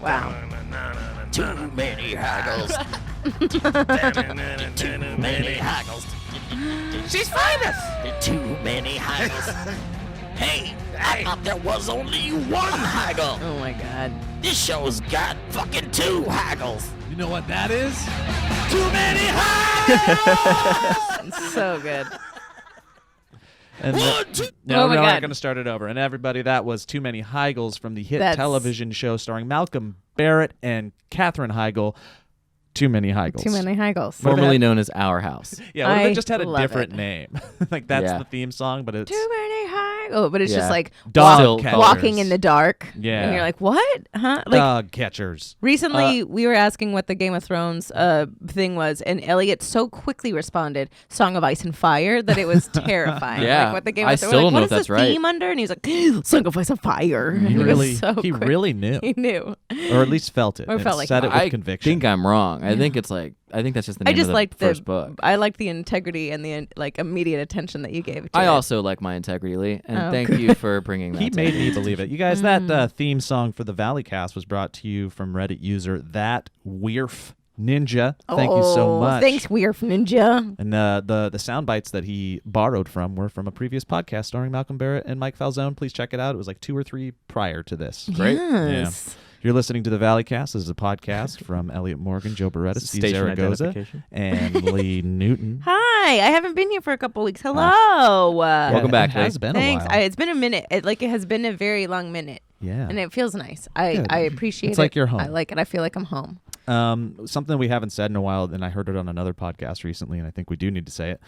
Wow. Too many haggles. Too many haggles. She's famous. Too many haggles. Hey, I thought there was only one haggle. Oh my God. This show's got fucking 2 haggles. You know what that is? Too many haggles. So good. And One, two. no, Oh my we're not God. going to start it over. And everybody, that was Too Many Heigls from the hit That's- television show starring Malcolm Barrett and Katherine Heigl. Too Many Heigls. Too many Heigls. Formerly known as Our House. Yeah, what if I it just had a love different it. name? Like that's Yeah. the theme song, but it's Too many Heigls. But it's Yeah. just like Dog Still catchers. walking in the dark. Yeah. And you're like, what? Huh? Like Dog catchers. recently we were asking what the Game of Thrones thing was, and Elliot so quickly responded, Song of Ice and Fire, that it was terrifying. Yeah. Like what the Game I of Thrones still like, don't know what if is that's this right. theme under? And he's like, Song of Ice and Fire. He And it really, was so he quick. really knew, He knew. or at least felt it. Or and felt like said it. it with I conviction. think I'm wrong. I think it's like, I think that's just the I name just of the liked first book. I liked the integrity and the like immediate attention that you gave to I it. also like my integrity, Lee, and Oh, thank good. you for bringing that He to made me. me believe it. You guys, that theme song for the Valleycast was brought to you from Reddit user That Weirf Ninja. Thank you so much. Thanks, Weird Ninja. And the sound bites that he borrowed from were from a previous podcast starring Malcolm Barrett and Mike Falzone. Please check it out. It was like 2 or 3 prior to this. Great. Yes. You're listening to the Valleycast. This is a podcast from Elliot Morgan, Joe Beretta, Steve Station Zaragoza, identification. and Lee Newton. Hi, I haven't been here for a couple weeks. Hello. Welcome back, It has Lee. been Thanks. a while. It's been a minute. It has been a very long minute, Yeah. and it feels nice. Good. I appreciate it. It's like you're home. I like it. I feel like I'm home. Something we haven't said in a while, and I heard it on another podcast recently, and I think we do need to say it.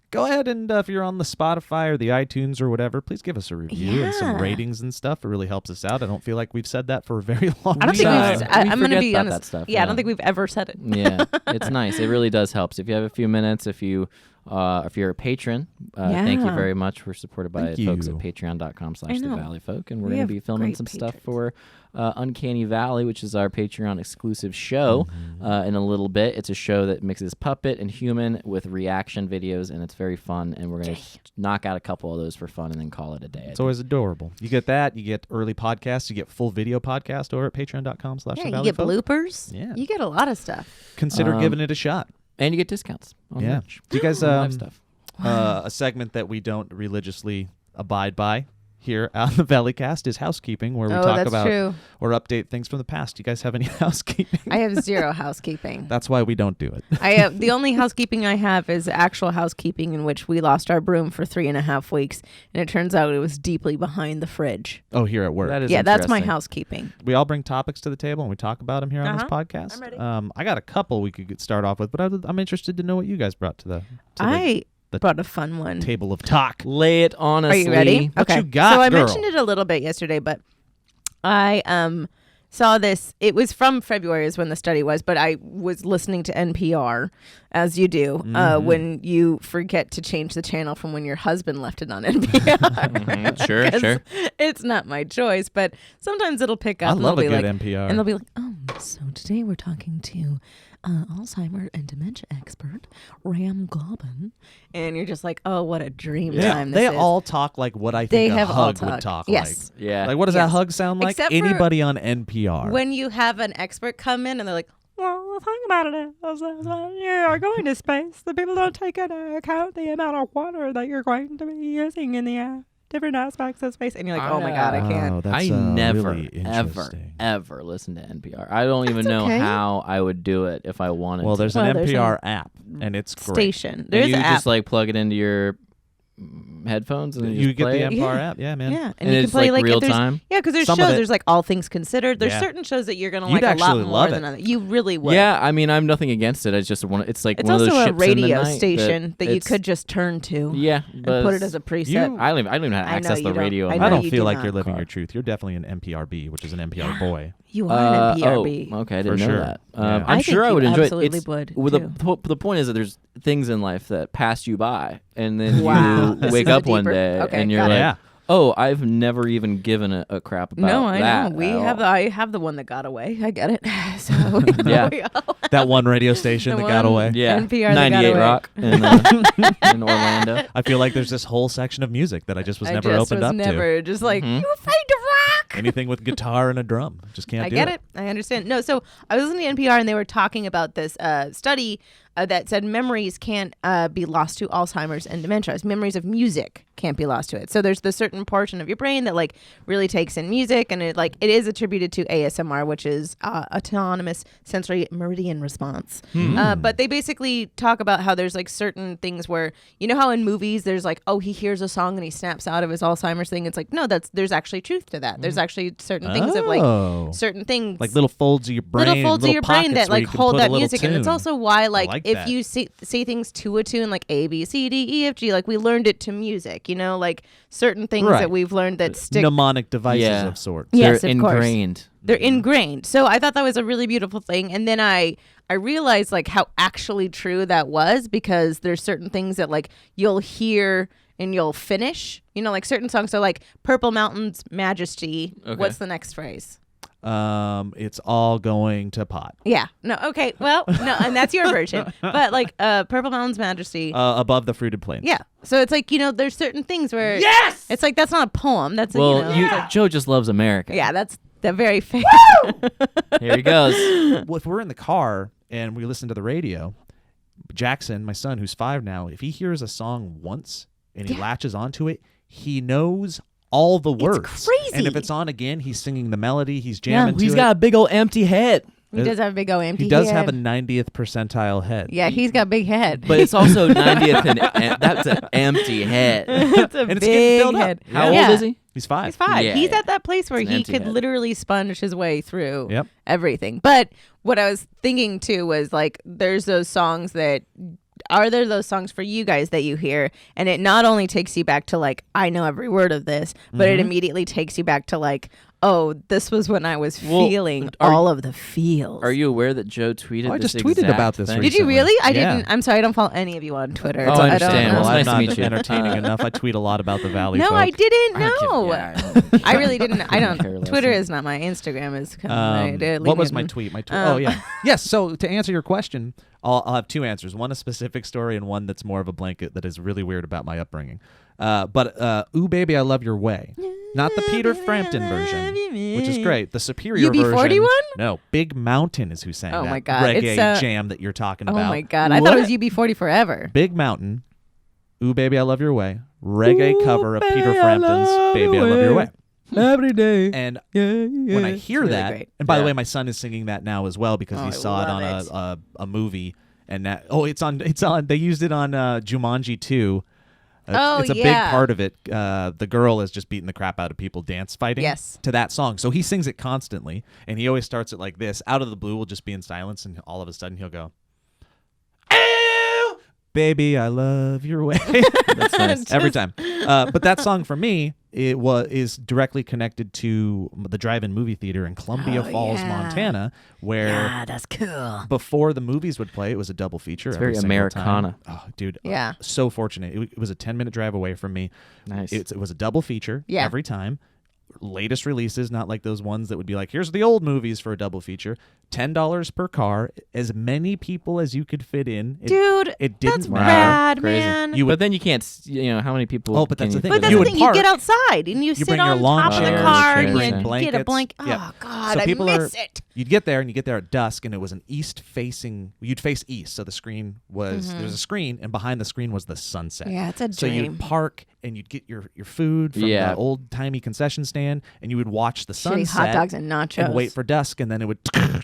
Go ahead and if you're on the Spotify or the iTunes or whatever, please give us a review and some Yeah. ratings and stuff. It really helps us out. I don't feel like we've said that for a very long I don't think time. we've. We I'm going to forget be about honest. that stuff, yeah, I yeah. don't think we've ever said it. Yeah, it's nice. It really does help. So if you have a few minutes, if you're a patron, thank you Yeah. very much. We're supported by Thank folks you. at patreon.com/the know. Valleyfolk, and we're We going have to be filming great some stuff patrons. for Uncanny Valley, which is our Patreon exclusive show. In a little bit, it's a show that mixes puppet and human with reaction videos, and it's very fun. And we're going to knock out a couple of those for fun, and then call it a day. It's always adorable. You get that. You get early podcasts. You get full video podcast over at patreon.com/the Yeah, you get Valleyfolk. bloopers. Yeah. You get a lot of stuff. Consider Um, giving it a shot. And you get discounts on Yeah. merch. Do you guys Live stuff. a segment that we don't religiously abide by here on the Valleycast is housekeeping, where we Oh, talk that's about true. or update things from the past. Do you guys have any housekeeping? I have zero housekeeping. That's why we don't do it. I have the only housekeeping I have is actual housekeeping, in which we lost our broom for 3.5 weeks, and it turns out it was deeply behind the fridge. Oh, here at work. That is Yeah, that's my interesting. housekeeping. We all bring topics to the table and we talk about them here on this Uh-huh. podcast. I'm ready. I got a couple we could start off with, but I'm interested to know what you guys brought to the the brought a fun one. table of talk. Lay it on us, Are you ready? Lee. What okay. you got, So I girl? mentioned it a little bit yesterday, but I saw this. It was from February is when the study was, but I was listening to NPR, as you do, when you forget to change the channel from when your husband left it on NPR. Sure, 'Cause sure. It's not my choice, but sometimes it'll pick up. I and love a they'll be good like, NPR. And they'll be like, oh, so today we're talking to Alzheimer and dementia expert, Ram Gobbin. And you're just like, oh, what a dream time this they is. all talk like what I They think a have all hug would talk. talk Yes. like. Yeah. Like, what does Yes. that hug sound like? Except for Anybody on NPR. When you have an expert come in and they're like, well, the thing about it is you are going to space. The people don't take into account the amount of water that you're going to be using in the different aspects of space. And you're like, oh my God, I can't. Oh, that's I never, really ever, interesting. ever listen to NPR. I don't even That's know okay. how I would do it if I wanted Well, to. there's Well, an there's NPR app, and it's great. Station. And There's you an app. just like plug it into your headphones and then You just get play the it? NPR Yeah. app, yeah, man. Yeah, And you it's can play like if real there's, time? Yeah, because there's Some of shows. it- There's like All Things Considered. There's Yeah. certain shows that you're gonna You'd like a lot actually more love than it. others. You really would. Yeah, I mean, I'm nothing against it. It's just it's like It's one of also those a ships in the radio night station that you it's- could just turn to. Yeah, and but put it as a preset. You- I don't even know how to I know access you the don't. radio. I on know I my don't you feel do like not. you're living car. your truth. You're definitely an NPRB, which is an NPR boy. You are an NPRB. Oh, okay, I didn't For know sure. that. Yeah. I'm I sure think I would you enjoy absolutely it. would, Well, too. the point is that there's things in life that pass you by, and then Wow. you This wake is a up one deeper- day okay, and you're got like, it. Yeah. oh, I've never even given a crap about No, I that. know. We at have. all. I have the one that got away. I get it. So Yeah. we all That one radio station The that got one- away. Yeah, NPR that got 98 away. Rock in Orlando. I feel like there's this whole section of music that I just was I never just opened was up never just like Mhm. you afraid to rock. Anything with guitar and a drum. Just can't I do get it. I understand. No, so I was listening to NPR and they were talking about this study that said memories can't be lost to Alzheimer's and dementia. Memories of music can't be lost to it. So there's the certain portion of your brain that like really takes in music, and it is attributed to ASMR, which is autonomous sensory meridian response. But they basically talk about how there's like certain things where, you know how in movies there's like, oh, he hears a song and he snaps out of his Alzheimer's thing. It's like, no, there's actually truth to that. There's actually certain things of like certain things, like little folds of your brain, little folds of your brain that like hold that music. Tune. And it's also why like if that. you say things to a tune, like A, B, C, D, E, F, G, like we learned it to music, you know, like certain things that we've learned that stick. Mnemonic devices of sorts. Yes, They're of course. ingrained. They're ingrained. So I thought that was a really beautiful thing. And then I realized like how actually true that was, because there's certain things that like you'll hear and you'll finish, you know, like certain songs. So like Purple Mountain's Majesty. Okay. What's the next phrase? It's all going to pot. Yeah. No. Okay. Well, no, and that's your version. But like Purple Mountain's Majesty. Above the fruited plains. Yeah. So it's like, you know, there's certain things where it's like that's not a poem. That's a, Well, you know, Joe just loves America. yeah, that's the very famous. Here he goes. Well, if we're in the car and we listen to the radio, Jackson, my son, who's 5 now, if he hears a song once and he latches onto it, he knows all the words. crazy. And if it's on again, he's singing the melody. He's jamming to He's it. got a big old empty head. He does have a big old empty He does head. have a 90th percentile head. Yeah, he's got a big head. But it's also 90th, and that's an empty head. It's a And it's getting big filled up. head. How Yeah. old is he? He's 5. He's 5. Yeah, He's yeah. at that place where It's an he empty could head. literally sponge his way through Yep. everything. But what I was thinking too was like, there's those songs that are there those songs for you guys that you hear, and it not only takes you back to like, I know every word of this, but it immediately takes you back to like, oh, this was when I was feeling all of the feels. Are you aware that Joe tweeted Oh, I this just tweeted exact about this thing? Did you recently. really? I Yeah. didn't. I'm sorry, I don't follow any of you on Twitter. Oh, I I don't understand. know. Well, I'm it's nice to not meet you. entertaining enough. I tweet a lot about the Valley No, folk. I didn't I don't know. care. Yeah, I really didn't. I don't. care less. Twitter is not my Instagram. Is kind of What was my tweet? Oh, yeah. Yes, so to answer your question, I'll have 2 answers. One a specific story and one that's more of a blanket that is really weird about my upbringing. But Ooh Baby, I Love Your Way. Not the Peter Frampton version, which is great. The superior version. UB41? No, Big Mountain is who sang Oh that my God, reggae it's, jam that you're talking Oh about. my God! I thought it was UB40 forever. Big Mountain, Ooh Baby, I Love Your Way, reggae cover of Peter Frampton's Baby, I Love Your Way. Every day. And when I hear really that, great. and by the Yeah. way, my son is singing that now as well because Oh, he I saw it love on a movie, and that it's on. They used it on Jumanji 2. Oh, it's a yeah. big part of it. The girl is just beating the crap out of people dance fighting Yes. to that song. So he sings it constantly, and he always starts it like this. Out of the blue, we'll just be in silence, and all of a sudden he'll go, "Ew, baby, I love your way." That's nice. Every time. But that song for me, is directly connected to the drive-in movie theater in Columbia Falls, yeah. Montana, where that's cool. before the movies would play, it was a double feature. It's every very single time. Americana. Oh, dude. Yeah. So fortunate. It was a 10-minute drive away from me. Nice. It was a double feature Yeah. every time. Latest releases, not like those ones that would be like, here's the old movies for a double feature. $10 per car, as many people as you could fit in. Dude, it didn't that's matter. rad, Crazy. man. You would- But then you can't, how many people? Oh, but that's can the you thing. But fit that's You the would thing. park. You get outside and you sit bring on your lawn top of the chairs, car you and bring you get a blankets. blanket. Yeah. Oh God, So I people miss it. You'd get there and you get there at dusk, and it was an east-facing. You'd face east, so the screen was there's a screen, and behind the screen was the sunset. Yeah, it's a So dream. you'd park and you'd get your food from Yeah. the old-timey concession stand, and you would watch the Shitty sunset hot dogs and nachos. and wait for dusk, and then it would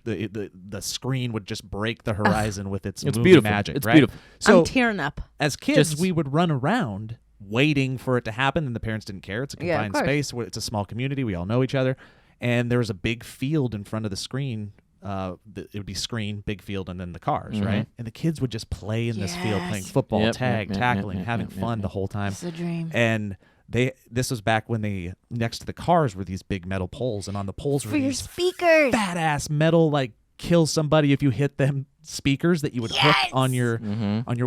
the screen would just break the horizon with its It's movie beautiful. magic. It's right? beautiful. So I'm tearing up. as kids, Just- we would run around waiting for it to happen, and the parents didn't care. It's a Yeah, of confined course. space. It's a small community. We all know each other. And there was a big field in front of the screen. It would be screen, big field, and then the cars, right? And the kids would just play in this field, playing Yes. football, Yep, tag, yep, yep, tackling, yep, having yep, fun yep, the whole time. It's a dream. And this was back when they next to the cars were these big metal poles, and on the poles were For your these speakers. fat ass metal kill somebody if you hit them speakers that you would hook on your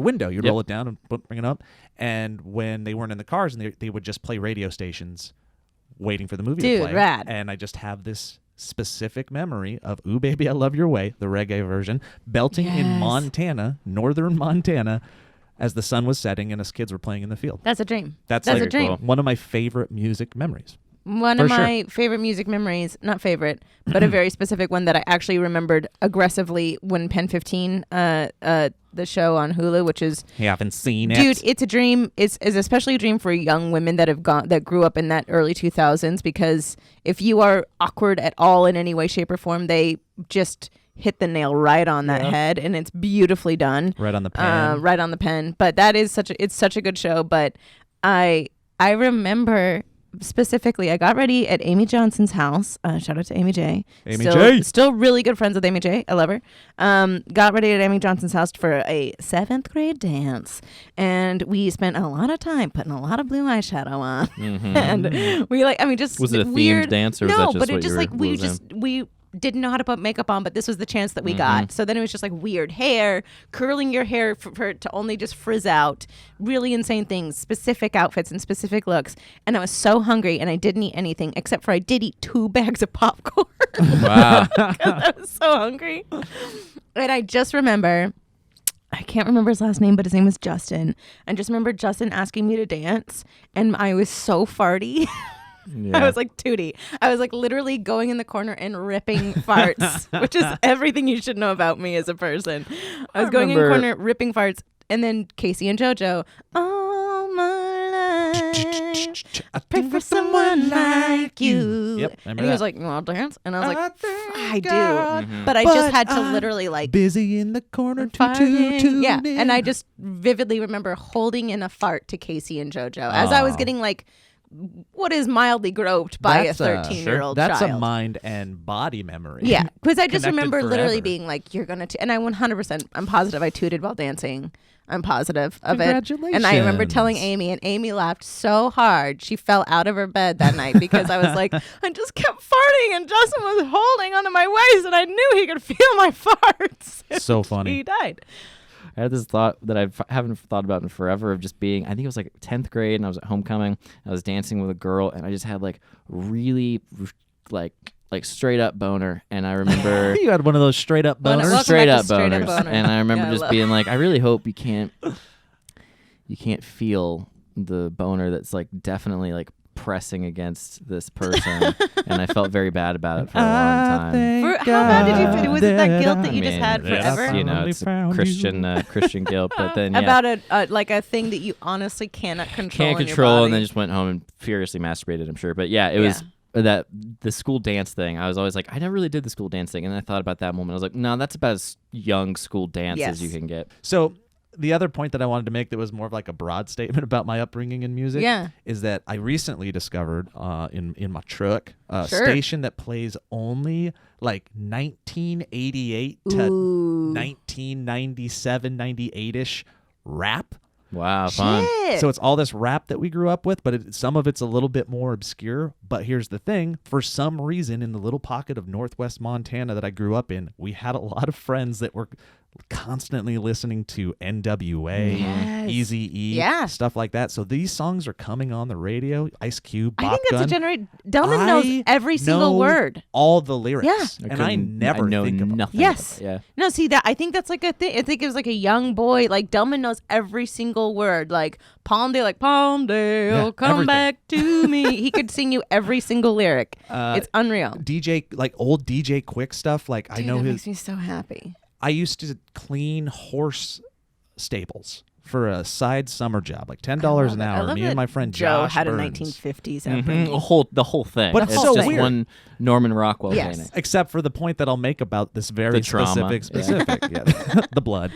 window. You'd Yep. roll it down and bring it up. And when they weren't in the cars, and they would just play radio stations waiting for the movie Dude, to play. rad. And I just have this specific memory of Ooh Baby, I Love Your Way, the reggae version, belting in Yes. Montana, northern Montana, as the sun was setting and us kids were playing in the field. That's a dream. That's a like dream. one of my favorite music memories. One of my favorite music memories, not favorite, but a very specific one that I actually remembered aggressively when Pen 15, the show on Hulu, which is... You haven't seen it? Dude, it's a dream. It's especially a dream for young women that grew up in that early 2000s, because if you are awkward at all in any way, shape, or form, they just hit the nail right on that head, and it's beautifully done. Right on the pen. Right on the pen. But that is it's such a good show. But I remember... Specifically, I got ready at Amy Johnson's house. Shout out to Amy J. Still really good friends with Amy J. I love her. Got ready at Amy Johnson's house for a 7th grade dance. And we spent a lot of time putting a lot of blue eyeshadow on. Mm-hmm. And we just... Was it a weird, themed dance, or was no, that just but what it just you like, were we didn't know how to put makeup on, but this was the chance that we got. So then it was just like weird hair, curling your hair for it to only just frizz out, really insane things, specific outfits and specific looks. And I was so hungry, and I didn't eat anything except for I did eat 2 bags of popcorn. Wow. Because I was so hungry. And I just remember, I can't remember his last name, but his name was Justin. And just remember Justin asking me to dance, and I was so farty. Yeah. I was like Tootie. I was like literally going in the corner and ripping farts, which is everything you should know about me as a person. I was going in the corner, ripping farts, and then Casey and JoJo. All my life, I pray for someone like you. Yep, and he was like, "You want to dance?" And I was like, "I do," Mm-hmm. but I just had to literally like busy in the corner, farting. Yeah, and I just vividly remember holding in a fart to Casey and JoJo as I was getting like. What is mildly groped by a 13-year-old child. That's a mind and body memory. Yeah, because I just Connected remember literally forever. being like, you're going to... And I 100%, I'm positive I tooted while dancing. I'm positive of it. Congratulations. And I remember telling Amy, and Amy laughed so hard. She fell out of her bed that night because I was like, I just kept farting, and Justin was holding onto my waist, and I knew he could feel my farts. So funny. He died. I had this thought that I haven't thought about in forever of just being, I think it was like 10th grade, and I was at homecoming. I was dancing with a girl, and I just had like really like straight up boner. And I remember You had one of those straight up boners. Welcome straight back up to straight up boners. boner. And I remember Yeah, I just love- being like, I really hope you can't feel the boner that's like definitely like pressing against this person. And I felt very bad about it for a long time. How bad did you feel? Was it that guilt that you just had forever? You know, it's a Christian guilt, but then About a thing that you honestly cannot control. can't in your control, body. and then just went home and furiously masturbated, I'm sure. But yeah, it was that the school dance thing. I was always like, I never really did the school dance thing, and then I thought about that moment. I was like, no, that's about as young school dance as you can get. So the other point that I wanted to make that was more of like a broad statement about my upbringing in music is that I recently discovered in my truck a station that plays only like 1988 to 1997, 98-ish rap. Wow, fun. So it's all this rap that we grew up with, but some of it's a little bit more obscure. But here's the thing. For some reason, in the little pocket of Northwest Montana that I grew up in, we had a lot of friends that were constantly listening to NWA, Eazy-E, stuff like that. So these songs are coming on the radio. Ice Cube, Bop I think that's Gun. a generation. Delman knows every single word. All the lyrics. Yeah. And I never know think about nothing. Yes. Yeah. No, see that I think that's like a thing. I think it was like a young boy. Like Delman knows every single word. Like Palmdale, Yeah, come everything. back to me. He could sing you every single lyric. It's unreal. DJ, like old DJ Quick stuff. Like Dude, I know that his. makes me so happy. I used to clean horse stables for a side summer job, like $10 an I hour. love Me that and my friend Joe Josh had a Burns. 1950s Mhm. upbringing. The whole thing. But it's it's so just weird. one Norman Rockwell Yes. painting. Except for the point that I'll make about this very The trauma. specific, yeah, the blood.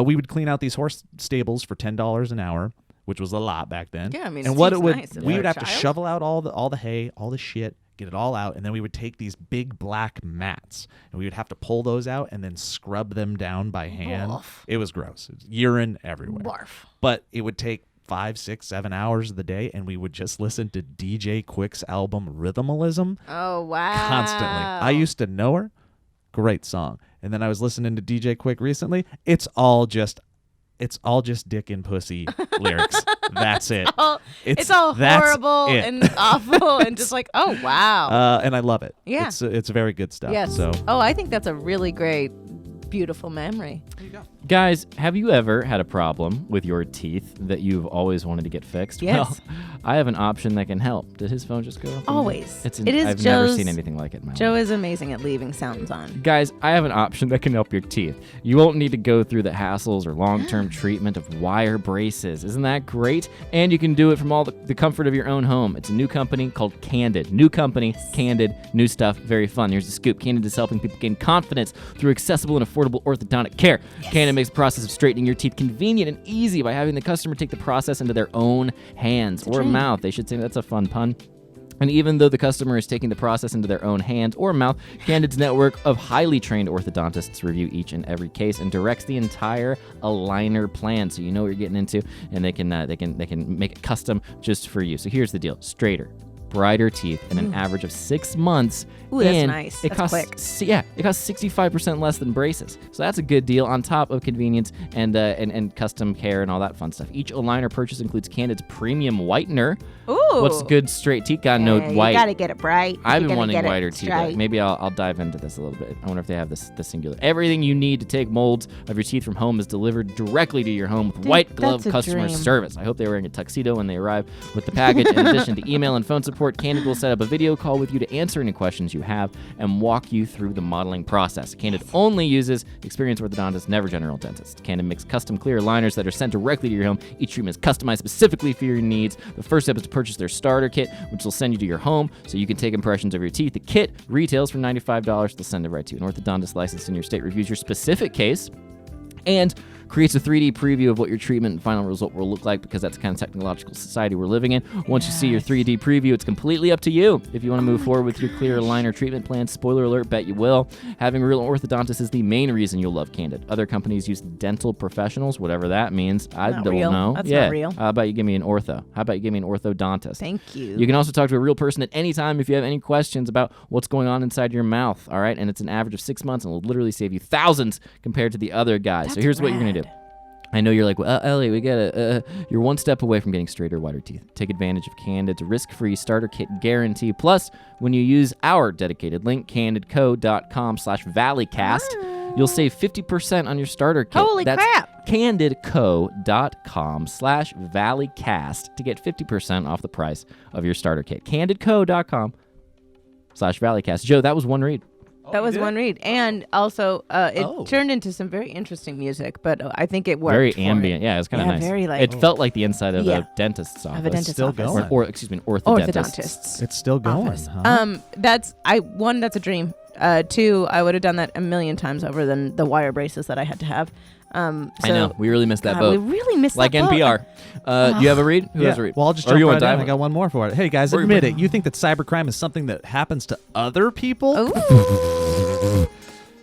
We would clean out these horse stables for $10 an hour, which was a lot back then. Yeah, I mean, and it what seems it would, nice if we you're would a have to child. shovel out all the hay, all the shit, get it all out, and then we would take these big black mats and we would have to pull those out and then scrub them down by hand. Barf. It was gross. It was urine everywhere. Barf. But it would take 5, 6, 7 hours of the day, and we would just listen to DJ Quick's album Rhythmalism Oh wow! constantly. I used to know her. Great song. And then I was listening to DJ Quick recently. It's all just dick and pussy lyrics. That's it. It's all that's horrible it. and awful and just like, oh wow. And I love it. Yeah. It's very good stuff. Yes. So Oh, I think that's a really great beautiful memory. There you go. Guys, have you ever had a problem with your teeth that you've always wanted to get fixed? Yes. Well, I have an option that can help. Did his phone just go off? Always. It is I've never Joe's- seen anything like it in my Joe life. is amazing at leaving sounds on. Guys, I have an option that can help your teeth. You won't need to go through the hassles or long-term treatment of wire braces. Isn't that great? And you can do it from all the comfort of your own home. It's a new company called Candid. New company, Candid, new stuff, very fun. Here's the scoop. Candid is helping people gain confidence through accessible and affordable orthodontic care. Candid makes the process of straightening your teeth convenient and easy by having the customer take the process into their own hands or mouth. They should say that's a fun pun. And even though the customer is taking the process into their own hands or mouth, Candid's network of highly trained orthodontists review each and every case and directs the entire aligner plan, so you know what you're getting into, and they can make it custom just for you. So here's the deal: straighter, brighter teeth in an average of 6 months. Ooh, that's and nice. It That's costs, quick. it costs 65% less than braces. So that's a good deal on top of convenience and custom care and all that fun stuff. Each aligner purchase includes Candid's premium whitener. Ooh. What's good straight teeth? Got no Yeah, white. You gotta get it bright. I've You're been gonna wanting get it whiter teeth. straight. Maybe I'll dive into this a little bit. I wonder if they have this singular. Everything you need to take molds of your teeth from home is delivered directly to your home with white glove that's a customer dream. service. I hope they're wearing a tuxedo when they arrive with the package. In addition to email and phone support, Candid will set up a video call with you to answer any questions you have and walk you through the modeling process. Candid only uses experienced orthodontists, never general dentists. Candid makes custom clear aligners that are sent directly to your home. Each treatment is customized specifically for your needs. The first step is to purchase their starter kit, which will send you to your home so you can take impressions of your teeth. The kit retails for $95. They'll send it right to you. An orthodontist licensed in your state reviews your specific case and creates a 3D preview of what your treatment and final result will look like, because that's the kind of technological society we're living in. Once you see your 3D preview, it's completely up to you. If you want to move forward with your clear aligner treatment plan, spoiler alert, bet you will. Having a real orthodontist is the main reason you'll love Candid. Other companies use dental professionals, whatever that means. I Not don't real. know. That's yeah. not real. How about you give me an ortho? How about you give me an orthodontist? Thank you. You can also talk to a real person at any time if you have any questions about what's going on inside your mouth, all right? And it's an average of 6 months and will literally save you thousands compared to the other guys. So That's here's what you're going to rad. do. I know you're like, well, Ellie, we get it. You're one step away from getting straighter, whiter teeth. Take advantage of Candid's risk-free starter kit guarantee. Plus, when you use our dedicated link, candidco.com/Valleycast, you'll save 50% on your starter kit. Holy That's crap. candidco.com/Valleycast to get 50% off the price of your starter kit. candidco.com/Valleycast. Joe, that was one read. That was one read. And also, it Oh. turned into some very interesting music, but I think it worked. Very for ambient. it. Yeah, it was kind of Yeah, nice. very, like- it felt like the inside of Yeah. a dentist's office. Of a dentist's still office. going. Or excuse me, an orthodontist. Orthodontists. It's still going. Office. Huh? That's a dream. Two, I would have done that a million times over than the wire braces that I had to have. I know. We really missed that God, we boat. really missed Like that boat. NPR. Do you have a read? Who has a read? Well, I'll just Or jump you right wanna in. dive I got one more for it. Hey, guys, Or you admit bring- it. You think that cybercrime is something that happens to other people? Ooh.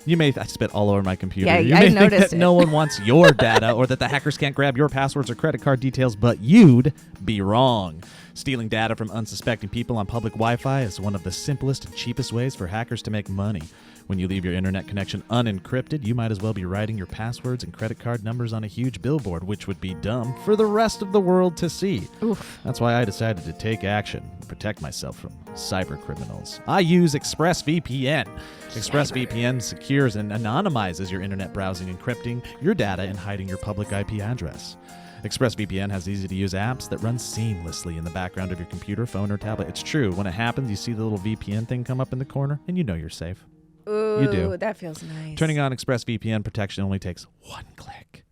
You may I spit all over my computer. Yeah, you I may think noticed that it. no one wants your data or that the hackers can't grab your passwords or credit card details, but you'd be wrong. Stealing data from unsuspecting people on public Wi-Fi is one of the simplest and cheapest ways for hackers to make money. When you leave your internet connection unencrypted, you might as well be writing your passwords and credit card numbers on a huge billboard, which would be dumb for the rest of the world to see. Oof. That's why I decided to take action and protect myself from cyber criminals. I use ExpressVPN. ExpressVPN secures and anonymizes your internet browsing, encrypting your data and hiding your public IP address. ExpressVPN has easy-to-use apps that run seamlessly in the background of your computer, phone, or tablet. It's true. When it happens, you see the little VPN thing come up in the corner, and you know you're safe. Ooh, You do. That feels nice. Turning on ExpressVPN protection only takes one click.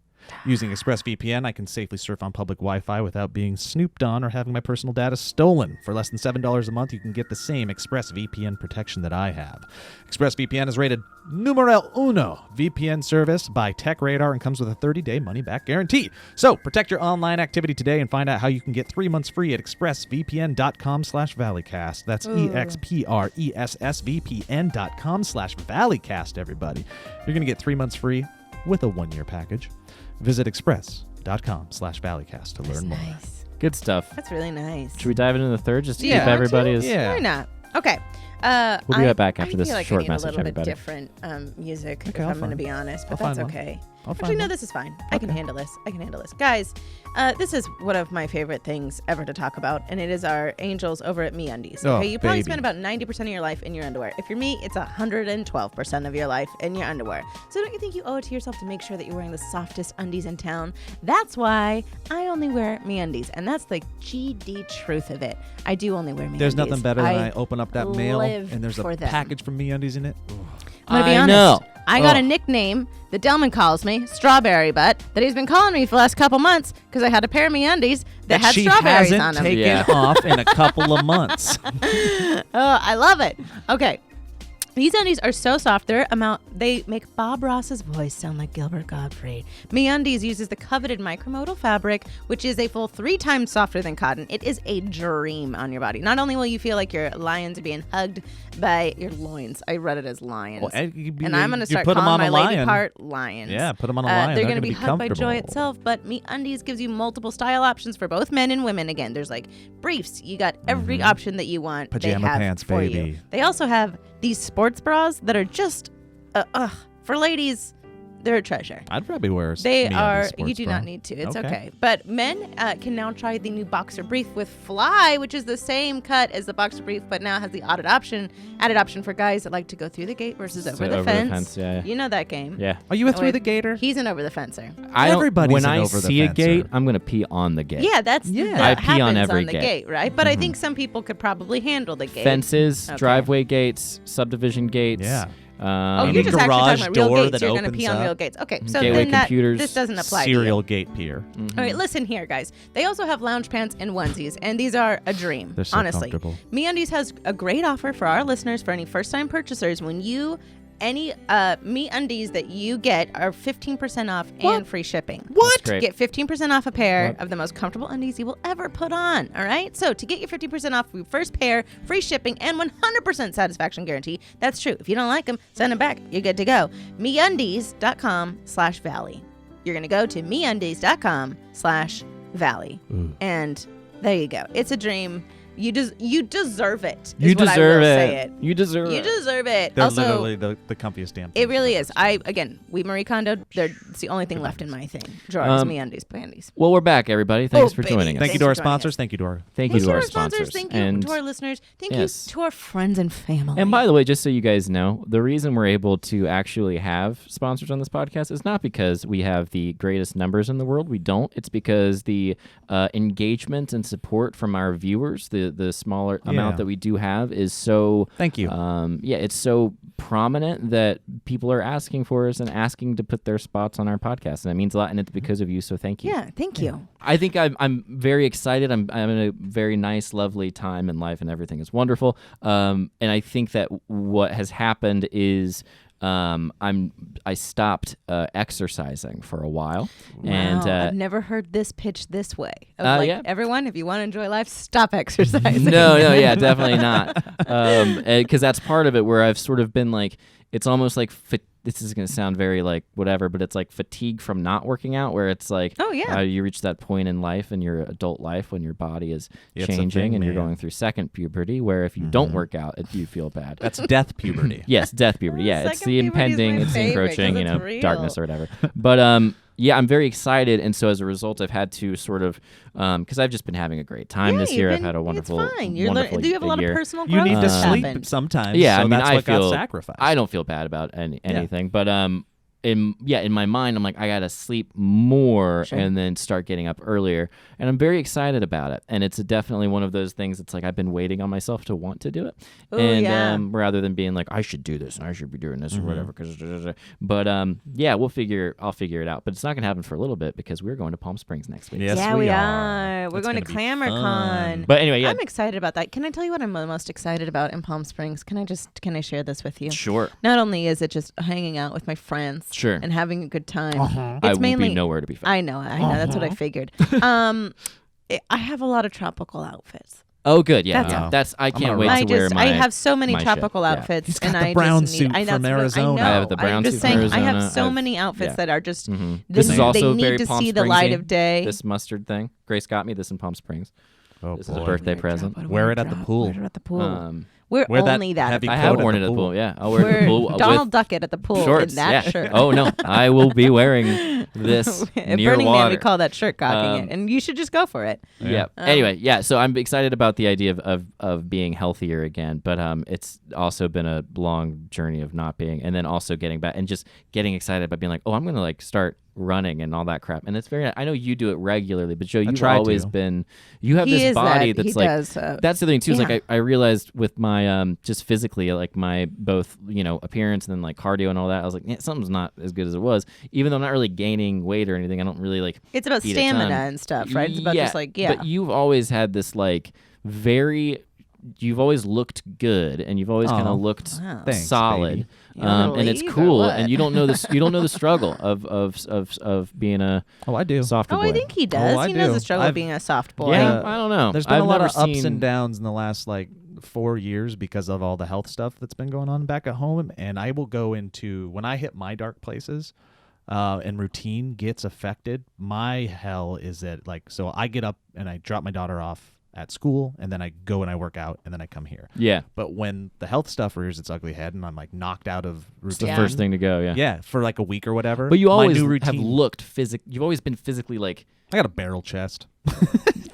Using ExpressVPN, I can safely surf on public Wi-Fi without being snooped on or having my personal data stolen. For less than $7 a month, you can get the same ExpressVPN protection that I have. ExpressVPN is rated numero uno VPN service by TechRadar and comes with a 30-day money-back guarantee. So protect your online activity today and find out how you can get 3 months free at expressvpn.com/Valleycast. That's expressvpn.com/Valleycast, everybody. You're going to get 3 months free with a 1-year package. Visit express.com/Valleycast to learn more. Nice. Good stuff. That's really nice. Should we dive into the third just to Yeah. keep everybody as... Yeah. Why not? Okay. We'll be right back after this I feel like short I need message, a little everybody. bit different music, Okay, if I'll I'm going to find- be honest, but I'll that's find one. okay. I'll Actually, find no, one. this is fine. I can handle this. Guys, this is one of my favorite things ever to talk about, and it is our angels over at MeUndies. Oh, Okay, you probably baby. spend about 90% of your life in your underwear. If you're me, it's 112% of your life in your underwear. So don't you think you owe it to yourself to make sure that you're wearing the softest undies in town? That's why I only wear MeUndies, and that's the GD truth of it. I do only wear MeUndies. There's nothing better than I open up that mail live and there's a for them. package from MeUndies in it. Ugh. I'm gonna be I honest. know. I got Oh. a nickname that Delman calls me, Strawberry Butt, that he's been calling me for the last couple months because I had a pair of MeUndies that had she strawberries hasn't on them. taken Yeah. off in a couple of months. Oh, I love it. Okay. These undies are so soft, they make Bob Ross's voice sound like Gilbert Gottfried. MeUndies uses the coveted micromodal fabric, which is a full 3 times softer than cotton. It is a dream on your body. Not only will you feel like your lions are being hugged by your loins. I read it as lions. Well, and I'm going to you start put 'em calling on my a lady lion. part lions. Yeah, put 'em on a lion. They're They're going to gonna be be hugged by joy comfortable. itself, but MeUndies gives you multiple style options for both men and women. Again, there's like briefs. You got every option that you want. Mm-hmm. Pajama they have pants, for you. baby. They also have these sports bras that are just, for ladies, they're a treasure. I'd probably wear They MeUndies are. sports You do bra. not need to. It's Okay. okay. But men can now try the new boxer brief with Fly, which is the same cut as the boxer brief, but now has the added option for guys that like to go through the gate versus So over the over the fence. fence, yeah. You know that game. Yeah. Are you a Oh, through wait. the gator? He's an over the fencer. I don't, Everybody's when an I over the see a fencer. gate, I'm going to pee on the gate. Yeah, that's Yeah. that I pee on happens every the gate. gate, right? But I think some people could probably handle the gate. Fences, Okay. driveway gates, subdivision gates. Yeah. Oh, Um, you're just actually garage talking about real door gates. that You're going to opens pee on up. real gates. Okay, so Gateway then computers, this doesn't apply to you. Serial gate pier. All right, listen here, guys. They also have lounge pants and onesies, and these are a dream. They're so honestly. comfortable. MeUndies has a great offer for our listeners for any first-time purchasers. Any MeUndies that you get are 15% off and free shipping. What? Great. Get 15% off a pair of the most comfortable undies you will ever put on. All right. So to get your 15% off your first pair, free shipping, and 100% satisfaction guarantee. That's true. If you don't like them, send them back. You're good to go. MeUndies.com/Valley. You're gonna go to MeUndies.com/Valley, and there you go. It's a dream. You deserve it. You is what deserve I will it. Say it. You deserve You it. deserve it. They're Also, literally the comfiest damn thing. it really is. We Marie Kondoed. It's the only thing left in my thing. Drawers, MeUndies, panties. Well, we're back, everybody. Thanks for baby. joining us. Thank you to our Thanks for joining sponsors. us. Thank you to our. Thank you to our sponsors. Thank you And to our listeners. Thank Yes. you to our friends and family. And by the way, just so you guys know, the reason we're able to actually have sponsors on this podcast is not because we have the greatest numbers in the world. We don't. It's because the engagement and support from our viewers, the smaller amount that we do have, is so. Thank you. It's so prominent that people are asking for us and asking to put their spots on our podcast, and it means a lot. And it's because of you. So thank you. yeah, thank you. I think I'm very excited. I'm in a very nice, lovely time in life, and everything is wonderful. And I think that what has happened is I stopped exercising for a while, and I've never heard this pitched this way. Of yeah. Everyone, if you want to enjoy life, stop exercising. no, yeah, definitely not. Because that's part of it, where I've sort of been like, it's almost like this is going to sound very like whatever, but it's like fatigue from not working out, where it's like, Oh, yeah. you reach that point in life, in your adult life, when your body is It's a changing thing, and you're man. going through second puberty, where if you don't work out, you feel bad. That's death puberty. Yes, death puberty. Yeah, it's Second the puberty is my impending, it's the favorite 'cause encroaching, it's real. darkness or whatever. But yeah, I'm very excited, and so as a result, I've had to sort of, because I've just been having a great time Yeah, this year. you've I've had a been- wonderful, It's fine. wonderful Do you have a lot year. of personal You growth need to that's sleep happened? sometimes. Yeah, so I mean, that's I what got feel sacrificed. I don't feel bad about anything, but in my mind, I'm like, I gotta sleep more Sure. and then start getting up earlier, and I'm very excited about it. And it's definitely one of those things. It's like I've been waiting on myself to want to do it, Ooh, and yeah. rather than being like, I should do this and I should be doing this or whatever. But yeah, I'll figure it out. But it's not gonna happen for a little bit because we're going to Palm Springs next week. Yes, yeah, we we are. are. We're It's going to gonna be ClamorCon. fun. But anyway, yeah, I'm excited about that. Can I tell you what I'm the most excited about in Palm Springs? Can I share this with you? sure. Not only is it just hanging out with my friends Sure. and having a good time, I it's will mainly be nowhere to be found. I know. That's what I figured. I have a lot of tropical outfits. Oh, good. Yeah, That's all. that's. I can't gonna wait rock. to wear my. I have so many my tropical shit, yeah. outfits, He's got and the I brown just suit need, from that's what Arizona. I know. I have the brown I'm just suit from saying, I Arizona. have so I've- many outfits yeah. that are just. This is also they need very to Palm see the light Springsy, of day. This mustard thing. Grace got me this in Palm Springs. Oh, This is a boy. birthday present. Wear it at the pool. Wear it at the pool. We're Wear that only that. heavy I coat have at worn the it at the pool. pool. Yeah, I'll wear it at the We're pool Donald with Duck it at the pool shorts. in that yeah. shirt. Oh no, I will be wearing this At near Burning water. Man, we call that shirt cocking Um, it, and you should just go for it. Yeah. Anyway, yeah. So I'm excited about the idea of being healthier again, but it's also been a long journey of not being, and then also getting back and just getting excited about being like, oh, I'm gonna like start running and all that crap. And it's very. I know you do it regularly, but Joe, you've try always to. been. You have He this is body that. that's He like. does, That's the thing too. Is yeah. like I realized with my just physically like my both appearance and then like cardio and all that. I was like, yeah, something's not as good as it was. Even though I'm not really gaining weight or anything, I don't really like. It's about eat a ton. stamina and stuff, right? It's about just like But you've always had this like very. You've always looked good, and you've always kind Aw. of looked Wow. Thanks, solid, baby. You wanna and it's leave or cool. what? And you don't know this. You don't know the struggle of being a Oh, I do. softer Oh, boy. I think he does. I he knows do. the struggle of I've- being a soft boy. Yeah, I don't know. There's been I've a lot never of ups seen- and downs in the last like 4 years because of all the health stuff that's been going on back at home. And I will go into when I hit my dark places and routine gets affected. My hell is that like so I get up and I drop my daughter off at school and then I go and I work out and then I come here. Yeah, But when the health stuff rears its ugly head and I'm like knocked out of routine, it's the first thing to go. Yeah. Yeah, for like a week or whatever. But you my always new have routine, looked You've always been physically like. I got a barrel chest.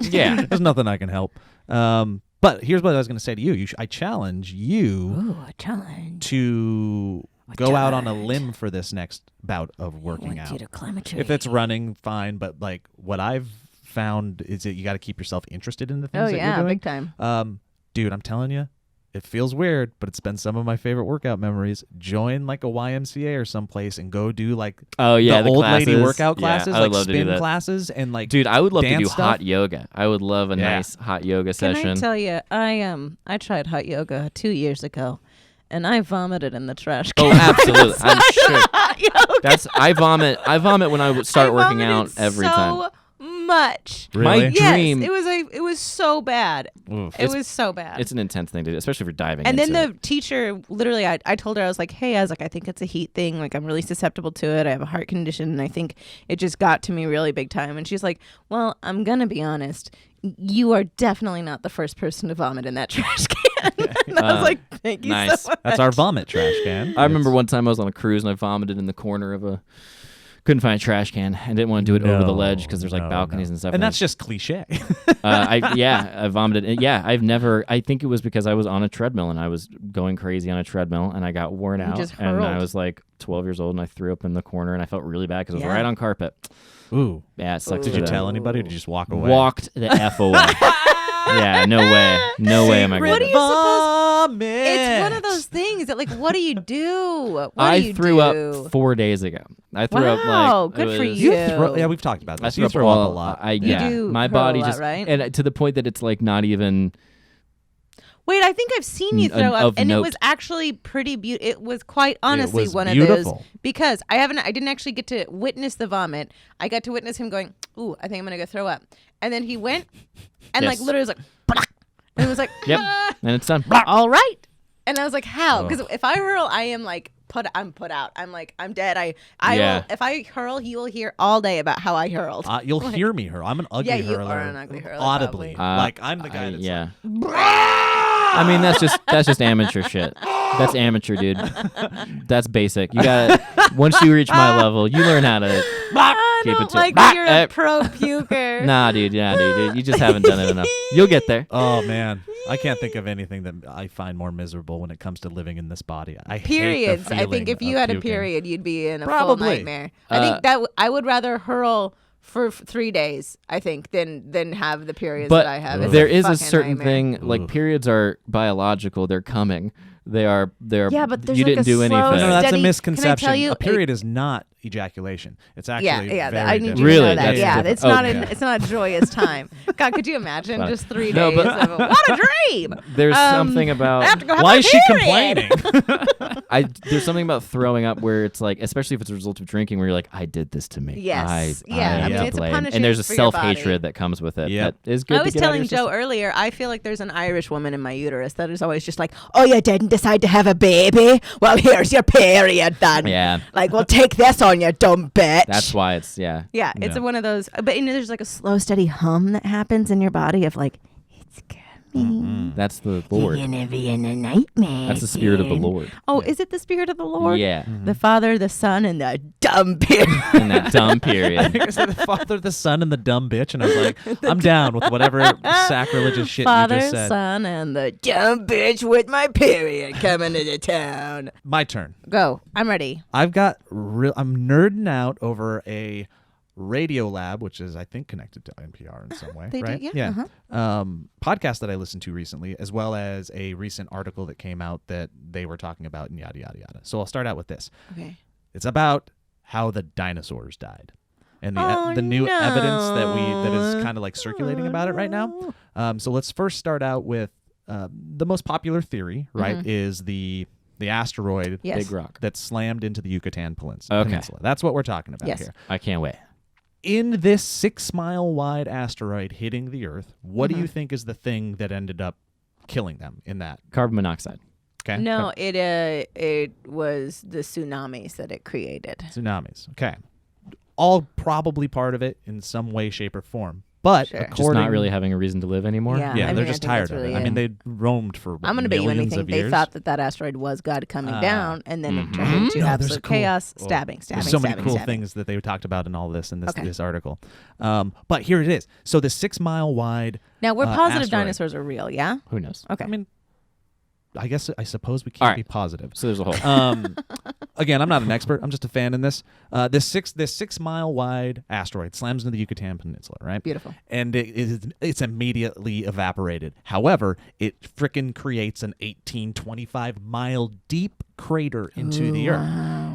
Yeah. There's nothing I can help. But here's what I was going to say to you. I challenge you Ooh, a challenge. to go out on a limb for this next bout of I working want you out. to climb a tree. If it's running, fine. But like what I've found is that you got to keep yourself interested in the things oh that yeah, you're doing. big time. Dude, I'm telling you, it feels weird, but it's been some of my favorite workout memories. Join like a YMCA or someplace and go do like Oh yeah, the old lady classes. workout Yeah, classes, I would like love to do spin that. classes, and like Dude, I would love to do dance stuff. hot yoga. I would love a Yeah. nice hot yoga Can session. I tell you, I tried hot yoga 2 years ago, and I vomited in the trash Oh, can. absolutely. I'm sure. Hot yoga. I vomit when I would start I working out vomited every so time. much. Really? My dream. Yes, it was so bad. Oof. It was so bad. It's an intense thing to do, especially for diving. And then into the teacher, literally, I told her, I was like, hey, I think it's a heat thing. Like, I'm really susceptible to it. I have a heart condition, and I think it just got to me really big time. And she's like, well, I'm going to be honest. You are definitely not the first person to vomit in that trash can. And I was like, thank you nice. so much. That's our vomit trash can. I remember one time I was on a cruise and I vomited in the corner of couldn't find a trash can and didn't want to do it over the ledge because there's like balconies and stuff. And that's just cliche. I vomited. Yeah, I think it was because I was on a treadmill and I was going crazy on a treadmill and I got worn out. just And I hurled. was like 12 years old and I threw up in the corner and I felt really bad because it was Yeah. right on carpet. Ooh. Yeah, it sucks. Did for you that. tell anybody or did you just walk away? Walked the F away. Yeah, no way. No way am I What going are to. you supposed? Vomit. It's one of those things that, like, what do you do? What I do you threw do? up 4 days ago. I threw up Wow, like good it for was- you. Yeah, we've talked about I this. threw You up throw up a lot. Yeah, do my hurl body a lot, just right? and to the point that it's like not even. Wait, I think I've seen you N- throw up, of and note. it was actually pretty beautiful. It was quite honestly was one of beautiful. those because I didn't actually get to witness the vomit. I got to witness him going, "Ooh, I think I'm gonna go throw up," and then he went, and like Yes. literally was like, "Blah," and it was like, Yep, "Ah, and it's done. all right," and I was like, "How?" Because if I hurl, I am like. I'm put out. I'm like, I'm dead. I Yeah. will, if I hurl, you will hear all day about how I hurled. You'll hear me hurl. I'm an ugly Yeah, you hurler. are an ugly hurler, Audibly. probably. Like, I'm the guy that's yeah. I mean, that's just amateur shit. That's amateur, dude. That's basic. You gotta once you reach my level, you learn how to I keep it don't to like you're a pro puker. Nah, dude. Yeah, dude. You just haven't done it enough. You'll get there. Oh man, I can't think of anything that I find more miserable when it comes to living in this body. I Periods. Hate the I think if feeling you of had a puking. period, you'd be in a full Probably. nightmare. I think that I would rather hurl for 3 days. I think than have the periods But that I have. It's there is a fucking certain nightmare. thing like periods are biological. They're coming. They're. Yeah, but there's you like didn't a do slow anything. No, that's Steady- a misconception. Can I tell you, a period is not ejaculation. It's actually Yeah, very I need you different. to Really? know that. That's Yeah, different. it's not Okay. it's not a joyous time. God, could you imagine Fine. just 3 No, days but- of what a dream? There's something about. I have to go have Why my is she period. complaining? There's something about throwing up where it's like, especially if it's a result of drinking, where you're like, I did this to me. Yes. I Yeah, am I mean, to it's a blame. punishment And there's a for your body. self-hatred that comes with it. Yep. That is good. I to was get out of telling your Joe system. earlier, I feel like there's an Irish woman in my uterus that is always just like, oh, you didn't decide to have a baby? Well, here's your period then. Yeah. Like, well, take this on, you dumb bitch. That's why it's Yeah, it's Yeah. one of those. But there's like a slow, steady hum that happens in your body of like, it's coming. me. That's the Lord. You're gonna be in a nightmare. That's the spirit of the Lord. Oh, is it the Spirit of the Lord? Yeah. The Father, the Son, and the dumb pig. In that dumb period. I said the Father, the Son, and the dumb bitch, and I was like, I'm down with whatever sacrilegious shit Father, you just said. Son, and the dumb bitch with my period coming to town. My turn. Go. I'm ready. I'm nerding out over a Radio Lab, which is, I think, connected to NPR in some way. They do, right? yeah. Uh-huh. Podcast that I listened to recently, as well as a recent article that came out that they were talking about and yada, yada, yada. So I'll start out with this. Okay. It's about how the dinosaurs died. And the new evidence that is kind of like circulating about it right now. So let's first start out with the most popular theory, right, is the asteroid Yes. Big rock. that slammed into the Yucatan Peninsula. That's what we're talking about Yes. here. I can't wait. In this 6-mile wide asteroid hitting the Earth, what do you think is the thing that ended up killing them in that? Carbon monoxide. Okay. No, it was the tsunamis that it created. Tsunamis. Okay. All probably part of it in some way, shape, or form. But Sure. according, Just not really having a reason to live anymore. Yeah. yeah, I they're mean, just I think tired that's of really it. I it. mean, they roamed for I'm going to bet you millions anything of they years. thought that asteroid was God coming down, and then it turned No, into there's absolute cool- chaos, well, stabbing. There's so many stabbing, cool stabbing. things that they talked about in all this in this Okay. this article. But here it is. So the 6-mile wide. Now, we're positive asteroid. dinosaurs are real, yeah? Who knows? Okay. I mean, I suppose we All can't right. be positive. So there's a hole. Again, I'm not an expert. I'm just a fan in this. This 6-mile wide asteroid slams into the Yucatan Peninsula, right? Beautiful. And it's immediately evaporated. However, it frickin' creates an 18-25 mile deep crater into the Earth.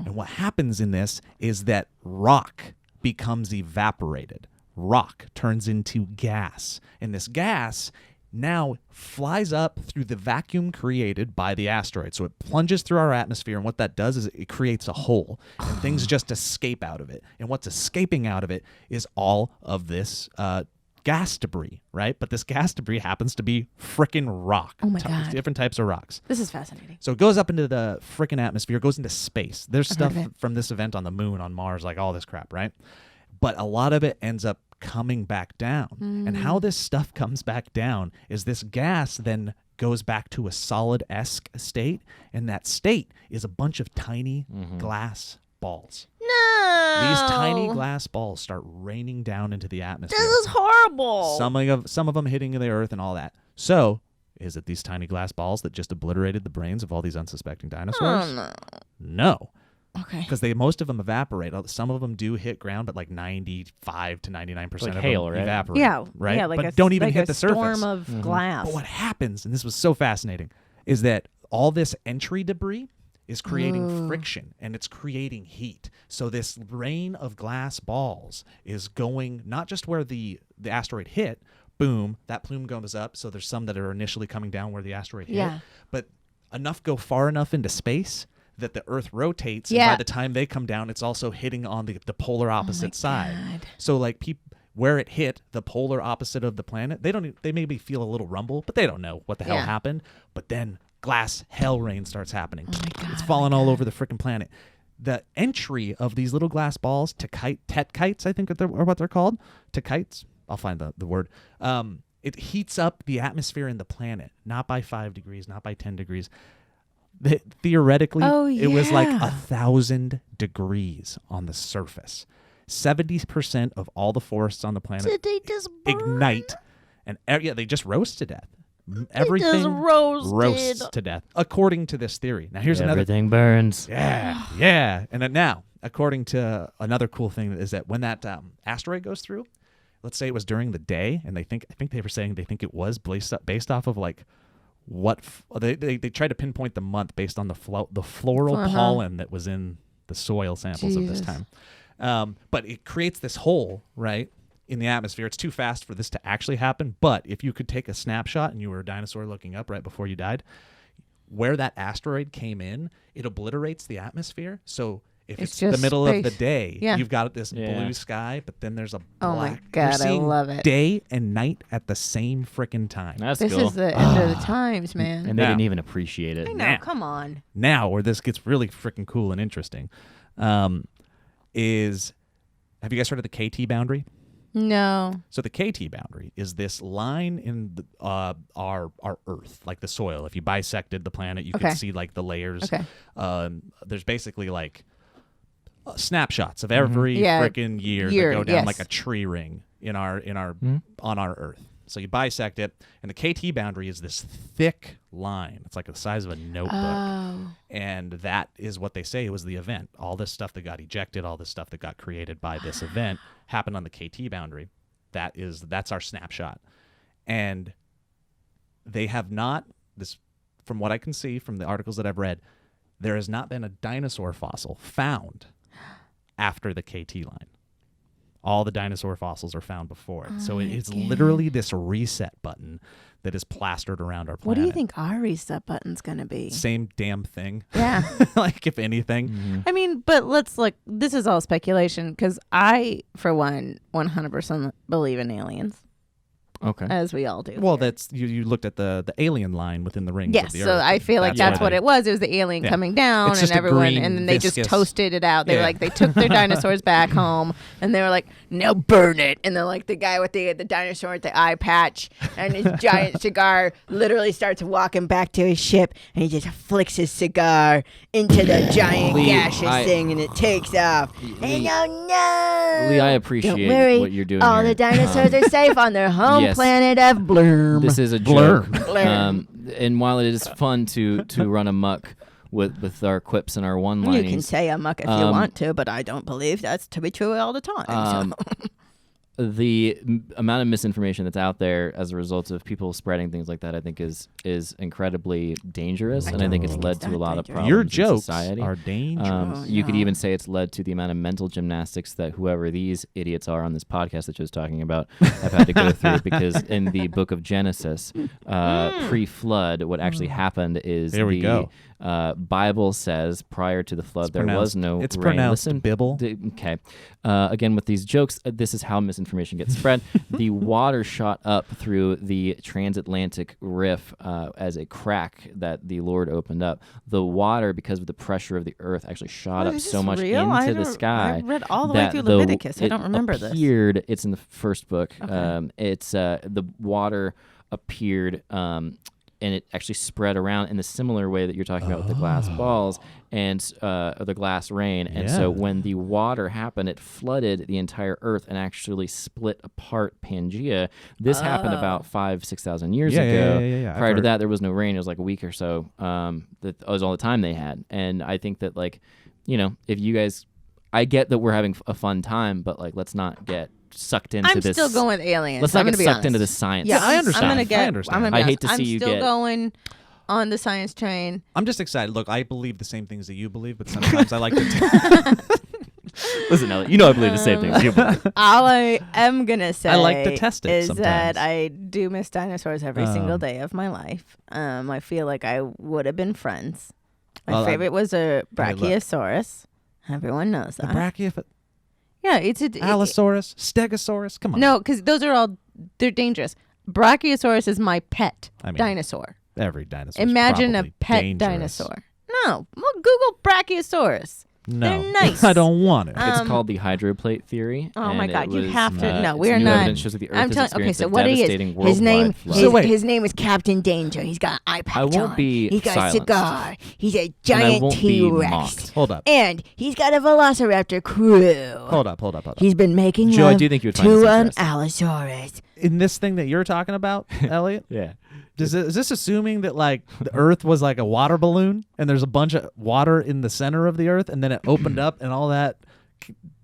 And what happens in this is that rock becomes evaporated. Rock turns into gas. And this gas now flies up through the vacuum created by the asteroid. So it plunges through our atmosphere, and what that does is it creates a hole, and things just escape out of it. And what's escaping out of it is all of this gas debris, right? But this gas debris happens to be frickin' rock. Oh my God. Different types of rocks. This is fascinating. So it goes up into the frickin' atmosphere, goes into space. There's I've stuff heard of it. from this event on the moon, on Mars, like all this crap, right? But a lot of it ends up coming back down. And how this stuff comes back down is this gas then goes back to a solid-esque state, and that state is a bunch of tiny glass balls. No. These tiny glass balls start raining down into the atmosphere. This is horrible. Some of them hitting the Earth and all that. So, is it these tiny glass balls that just obliterated the brains of all these unsuspecting dinosaurs? Oh, no. No. Okay. Because most of them evaporate. Some of them do hit ground, but like 95 to 99% Like of hail, them right? evaporate. Yeah. right. Yeah, like but a, don't even like hit a the surface. storm of glass. But what happens, and this was so fascinating, is that all this entry debris is creating friction, and it's creating heat. So this rain of glass balls is going not just where the asteroid hit, boom, that plume goes up. So there's some that are initially coming down where the asteroid hit, Yeah. but enough go far enough into space that the Earth rotates, Yeah. and by the time they come down, it's also hitting on the polar opposite side. God. So like where it hit, the polar opposite of the planet, they maybe feel a little rumble, but they don't know what the hell Yeah. happened. But then glass hell rain starts happening. Oh my God, It's oh falling my all God. over the freaking planet. The entry of these little glass balls to kites, I think, are what they're called. To kites, I'll find the word. It heats up the atmosphere and the planet, not by 5 degrees, not by 10 degrees. Theoretically, it was like yeah. 1,000 degrees on the surface. 70% of all the forests on the planet Did they just burn? ignite, and they just roast to death. Everything just roasted. roasts to death, according to this theory. Now, here's another. Everything burns. Yeah. And then now, according to another cool thing, is that when that asteroid goes through, let's say it was during the day, and I think they were saying they think it was based off of like what they tried to pinpoint the month based on the floral pollen that was in the soil samples of this Jesus. time. But it creates this hole, right, in the atmosphere. It's too fast for this to actually happen. But if you could take a snapshot and you were a dinosaur looking up right before you died, where that asteroid came in, it obliterates the atmosphere. So if It's it's the just middle of the space. day, Yeah. you've got this Yeah. blue sky, but then there's a Oh my black. God, You're I seeing love it. day and night at the same freaking time. That's This cool. is the end of the times, man. And they Now- didn't even appreciate it. I know. now. Come on. Now, where this gets really freaking cool and interesting, is have you guys heard of the KT boundary? No. So the KT boundary is this line in our Earth, like the soil. If you bisected the planet, you could see like the layers. Okay. There's basically like snapshots of every freaking year that go down like a tree ring in our on our Earth. So you bisect it, and the KT boundary is this thick line. It's like the size of a notebook. Oh. And that is what they say was the event. All this stuff that got ejected, all this stuff that got created by this event happened on the KT boundary. That's our snapshot. And they have not, this from what I can see from the articles that I've read, there has not been a dinosaur fossil found after the KT line. All the dinosaur fossils are found before it. So it's literally this reset button that is plastered around our planet. What do you think our reset button's going to be? Same damn thing. Yeah. Like, if anything. Mm-hmm. I mean, but let's look. This is all speculation because I, for one, 100% believe in aliens. Okay. As we all do. Well, here. that's you looked at the alien line within the rings Yes, of the so Earth. I feel like that's what it was. It was the alien coming down It's and just a everyone, green, and then they just viscous- toasted it out. They were like, they took their dinosaurs back home, and they were like, now burn it. And then like the guy with the dinosaur with the eye patch and his giant cigar literally starts walking back to his ship, and he just flicks his cigar into the giant Lee, gaseous thing, and it takes off. And oh no! Lee, I Don't appreciate worry, what you're doing all here. the dinosaurs are safe on their home Yes. planet of Blurm. This is a Blur. joke. Blur. And while it is fun to run amok with our quips and our You can one-liners, say amok if you want to, but I don't believe that's to be true all the time. So. the amount of misinformation that's out there as a result of people spreading things like that, I think is incredibly dangerous, and I think it's led to a lot of problems Your in jokes society. are dangerous. You could even say it's led to the amount of mental gymnastics that whoever these idiots are on this podcast that you was talking about have had to go through, because in the book of Genesis, pre-flood, what actually happened is There we go. Bible says prior to the flood there was no It's rain. pronounced Listen, Bibble. Okay. Again, with these jokes, this is how misinformation gets spread. The water shot up through the transatlantic rift as a crack that the Lord opened up. The water, because of the pressure of the earth, actually shot up Is so this much real? into the sky. I read all the way that through Leviticus. I don't remember this. It's in the first book. Okay. It's the water appeared and it actually spread around in the similar way that you're talking about with the glass balls and or the glass rain. And so when the water happened, it flooded the entire earth and actually split apart Pangea. This happened about 5,000-6,000 years ago. Yeah. Prior to that, there was no rain. It was like a week or so. That was all the time they had. And I think that, like, you know, if you guys, I get that we're having a fun time, but like, let's not get sucked into I'm this. still going with aliens. Let's not I'm get gonna be sucked honest. into the science. Yeah, I understand. I'm gonna get. I understand. I'm gonna be I honest. hate to see I'm you still get- going on the science train. I'm just excited. Look, I believe the same things that you believe, but sometimes I like to. Listen, Elliot, you know I believe the same things you believe. All I am gonna say I like to test it is sometimes. that I do miss dinosaurs every single day of my life. I feel like I would have been friends. My Well, favorite was a Hey, look. Brachiosaurus. Everyone knows The that. Yeah, it's a Allosaurus, Stegosaurus. Come on. no, because those are all they're dangerous. Brachiosaurus is my pet I mean, dinosaur. Every dinosaur. Imagine a probably pet dangerous. dinosaur. No, well, Google Brachiosaurus. No, They're nice. I don't want it. It's called the hydroplate theory. Oh my and God, it you was, have to. No, it's we're new not. evidence shows that the Earth I'm has telling. Okay, experienced so a what he is? devastating His name. worldwide flood. So wait. His name is Captain Danger. He's got an eye patch won't on. be He's got silenced. a cigar. He's a And I giant won't be T-Rex. mocked. Hold up. And he's got a Velociraptor crew. Hold up. He's been making Joe, I love do think you would find this to an interesting. Allosaurus. In this thing that you're talking about, Elliot, Yeah. is this assuming that like the Earth was like a water balloon and there's a bunch of water in the center of the Earth and then it opened up and all that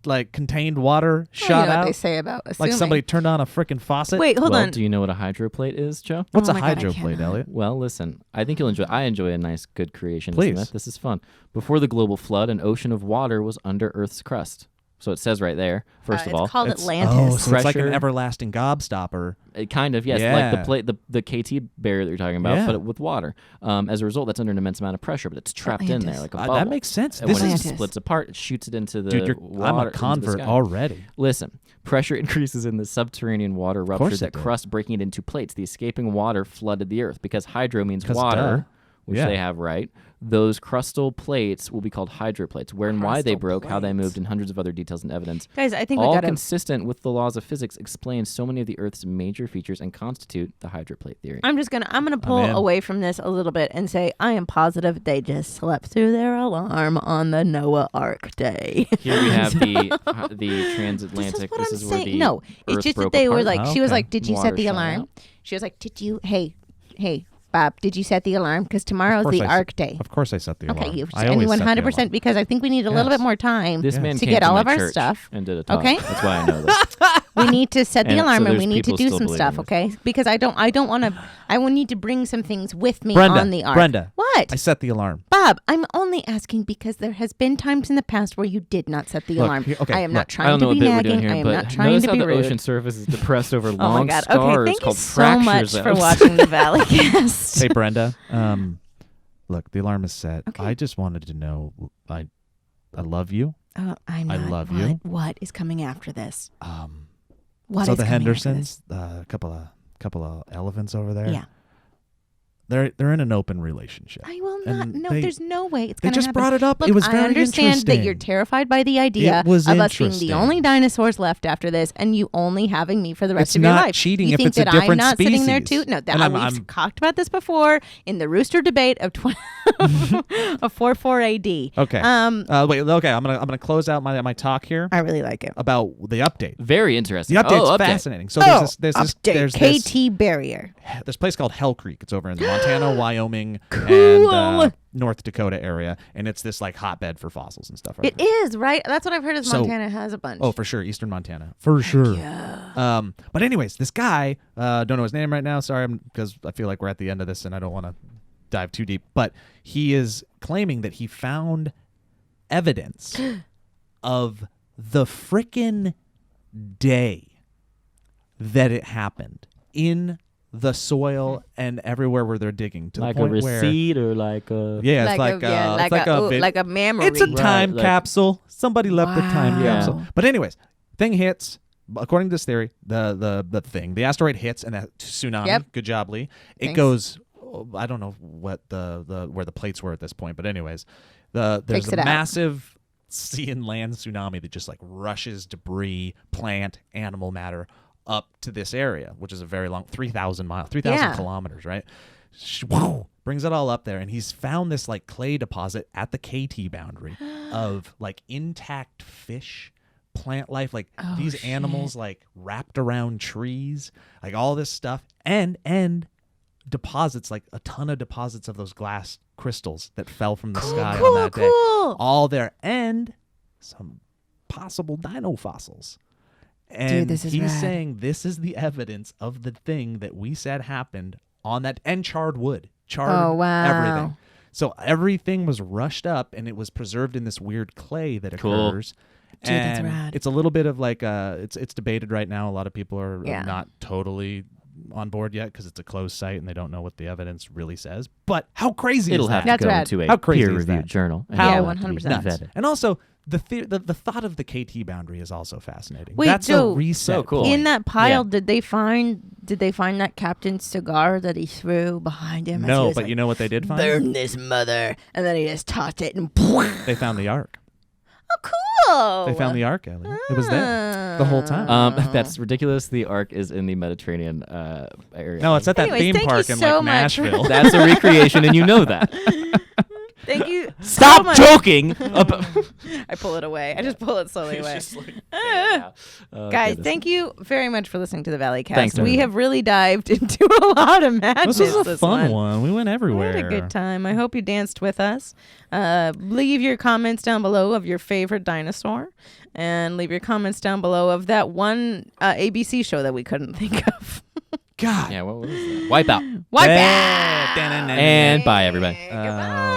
like contained water shot you know out? what they say about assuming. Like somebody turned on a freaking faucet. Wait, hold well, on. do you know what a hydroplate is, Joe? What's Oh a my God, I hydroplate, cannot. Elliot? Well, listen, I think you'll enjoy. I enjoy a nice, good creation. Please. Smith. This is fun. Before the global flood, an ocean of water was under Earth's crust. So it says right there. First of it's all, called It's- Atlantis. Oh, so it's like an Pressure. everlasting gobstopper. it kind of yes, Yeah. like the plate, the KT barrier that you're talking about, Yeah. but with water. As a result, that's under an immense amount of pressure, but it's trapped in there Atlantis. like a bubble. That makes sense. And This when is- it splits apart, it shoots it into the Dude, water. I'm a into the convert sky. already. Listen, pressure increases in the subterranean water ruptured course the it did. crust, breaking it into plates. The escaping water flooded the earth because hydro means 'Cause water. duh. which they have right, those crustal plates will be called hydroplates. Where and why they broke, how they moved, and hundreds of other details and evidence. Guys, I think we all got consistent with the laws of physics, explain so many of the Earth's major features and constitute the hydroplate theory. I'm gonna pull away from this a little bit and say I am positive they just slept through their alarm on the Noah Ark day. Here we have the transatlantic. This is I'm where saying. the No, it's Earth just that broke they were apart. like, she was Okay. like, did you Water set the shut alarm? out. She was like, did you, hey, Bob, did you set the alarm? Because tomorrow's course the I Ark day. Of course I set the alarm. Okay, you I and always set the 100% alarm. because I think we need a little Yes. bit more time This man to came get all my of our church stuff. and did a talk. Okay. That's why I know this. We need to set the And alarm so and there's we need to people do still some believing stuff, this. okay? Because I don't want to. I will need to bring some things with me Brenda, on the Ark. Brenda, What? I set the alarm. Bob, I'm only asking because there has been times in the past where you did not set the Look, alarm. here- okay, I am look, not I trying don't to know be what bit we're nagging. doing here, I am but not trying notice to how be the rude. ocean surface is depressed over Oh long my God. scars Okay, thank you called so much fractures. for watching the Valleycast. Hey, Brenda. Look, the alarm is set. Okay. I just wanted to know. I love you. I'm I not. love you. What is coming after this? What So is the coming after Hendersons, a couple of elephants over there. this? Yeah. They're in an open relationship. I will not. And No, they- there's no way it's They going to just happen. brought it up. Look, It was I very understand that you're interesting. terrified by the idea It was of us being the interesting. only dinosaurs left after this, and you only having me for the rest It's of your not life. cheating you if think it's a that I'm different not sitting there too? species. No, And we've I'm- talked about this before in the rooster debate of 44 AD. Okay. Wait. Okay. I'm gonna close out my talk here I really like it. about the update. Very interesting. The update's update. fascinating. So Update. there's KT barrier. this place called Hell Creek. It's over in Montana, Wyoming, and North Dakota area, and it's this like hotbed for fossils and stuff. Right It is, right? That's what I've heard is So- Montana has a bunch. Oh, for sure, Eastern Montana, for sure. But anyways, this guy, don't know his name right now. Sorry, because I feel like we're at the end of this, and I don't want to dive too deep. But he is claiming that he found evidence of the frickin' day that it happened in the soil and everywhere where they're digging to Like the a point where receipt or like a... yeah, it's like like a memory. it's a Right, time like- capsule. Somebody left the time Wow. capsule. But anyways, thing hits. According to this theory, the asteroid hits and a tsunami. Yep. Good job, Lee. It Thanks. goes. I don't know what the where the plates were at this point, but anyways, there's Takes a it out. massive sea and land tsunami that just like rushes debris, plant, animal matter up to this area, which is a very long 3,000 miles, 3,000 Yeah. kilometers, right? Whoa, brings it all up there, and he's found this like clay deposit at the KT boundary of like intact fish, plant life, like these animals like wrapped around trees, like all this stuff, and deposits, like a ton of deposits of those glass crystals that fell from the sky on that day, all there, and some possible dino fossils. And this is he's rad. saying this is the evidence of the thing that we said happened on that, and charred wood, Oh, wow. everything. So everything was rushed up, and it was preserved in this weird clay that Cool. occurs. Dude, that's and rad. it's a little bit of like it's debated right now. A lot of people are Yeah. not totally on board yet because it's a closed site and they don't know what the evidence really says. But how crazy It'll is have that? to That's go rad. into a How crazy is peer-reviewed that? journal. and How- Yeah, it'll have to be 100%. Nuts. vetted. And also the thought of the KT boundary is also fascinating. Wait, That's so- a reset. So cool. point. In that pile, Yeah. did they find that captain's cigar that he threw behind him? as he No, was but like, you know what they did find? burn this mother, and then he just tossed it and. They found the Ark. Oh, cool! They found the Ark, Ellie. It was there the whole time. That's ridiculous. The Ark is in the Mediterranean area. No, it's at that Anyways, theme thank you park in so like much. Nashville. That's a recreation, and you know that. Thank you. so Stop much. joking about... I pull it away. I just pull it slowly away. Just like, Guys, goodness. thank you very much for listening to the Valleycast. Thanks, we everyone. have really dived into a lot of madness. This was a this fun one. We went We everywhere. had a good time. I hope you danced with us. Leave your comments down below of your favorite dinosaur. And leave your comments down below of that one ABC show that we couldn't think of. God. Yeah, what was that? Wipe out. Wipe Yeah. out. And bye, everybody. Goodbye.